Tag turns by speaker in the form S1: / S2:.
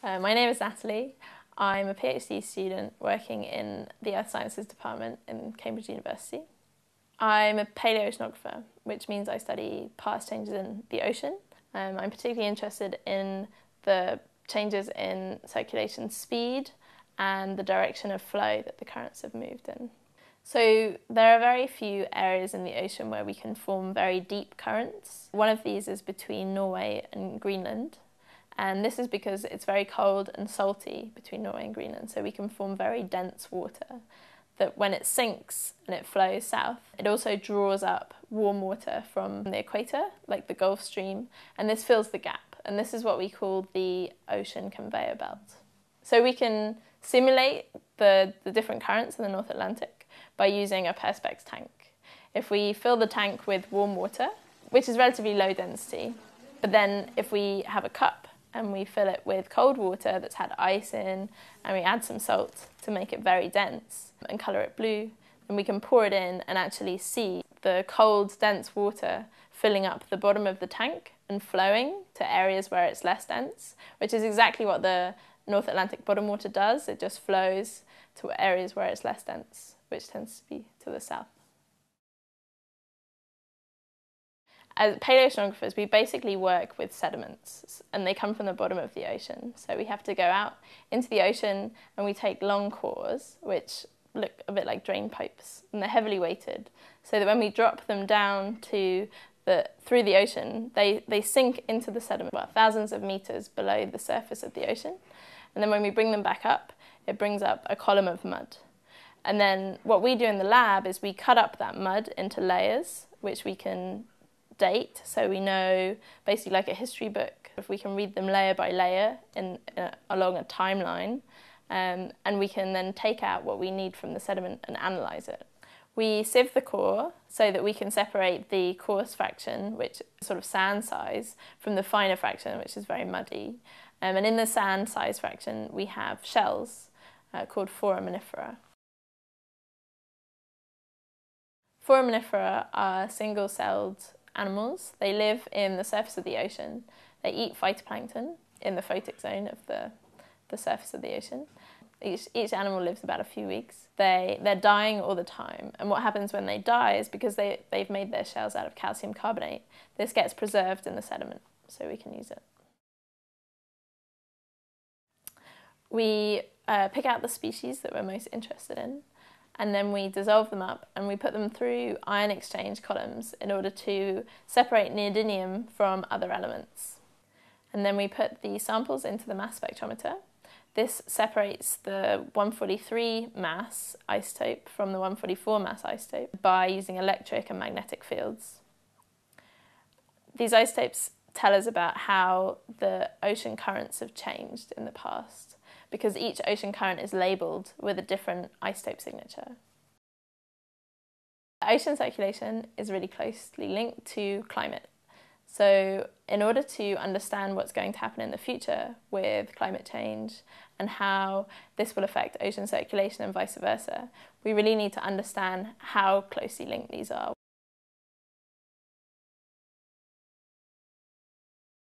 S1: My name is Natalie. I'm a PhD student working in the Earth Sciences department in Cambridge University. I'm a paleoceanographer, which means I study past changes in the ocean. I'm particularly interested in the changes in circulation speed and the direction of flow that the currents have moved in. So there are very few areas in the ocean where we can form very deep currents. One of these is between Norway and Greenland. And this is because it's very cold and salty between Norway and Greenland, so we can form very dense water that when it sinks and it flows south, it also draws up warm water from the equator, like the Gulf Stream, and this fills the gap. And this is what we call the ocean conveyor belt. So we can simulate the different currents in the North Atlantic by using a perspex tank. If we fill the tank with warm water, which is relatively low density, but then if we have a cup and we fill it with cold water that's had ice in, and we add some salt to make it very dense and colour it blue, then we can pour it in and actually see the cold, dense water filling up the bottom of the tank and flowing to areas where it's less dense, which is exactly what the North Atlantic bottom water does. It just flows to areas where it's less dense, which tends to be to the south. As paleoceanographers, we basically work with sediments, and they come from the bottom of the ocean. So we have to go out into the ocean and we take long cores, which look a bit like drain pipes, and they're heavily weighted, so that when we drop them down through the ocean, they sink into the sediment, well, thousands of meters below the surface of the ocean. And then when we bring them back up, it brings up a column of mud. And then what we do in the lab is we cut up that mud into layers, which we can date, so we know, basically like a history book, if we can read them layer by layer along a timeline, and we can then take out what we need from the sediment and analyse it. We sieve the core so that we can separate the coarse fraction, which is sort of sand size, from the finer fraction, which is very muddy. And in the sand size fraction we have shells called foraminifera. Foraminifera are single-celled animals. They live in the surface of the ocean. They eat phytoplankton in the photic zone of the surface of the ocean. Each animal lives about a few weeks. They're dying all the time, and what happens when they die is because they've made their shells out of calcium carbonate, this gets preserved in the sediment, so we can use it. We pick out the species that we're most interested in, and then we dissolve them up and we put them through ion exchange columns in order to separate neodymium from other elements. And then we put the samples into the mass spectrometer. This separates the 143 mass isotope from the 144 mass isotope by using electric and magnetic fields. These isotopes tell us about how the ocean currents have changed in the past, because each ocean current is labelled with a different isotope signature. Ocean circulation is really closely linked to climate. So in order to understand what's going to happen in the future with climate change and how this will affect ocean circulation and vice versa, we really need to understand how closely linked these are.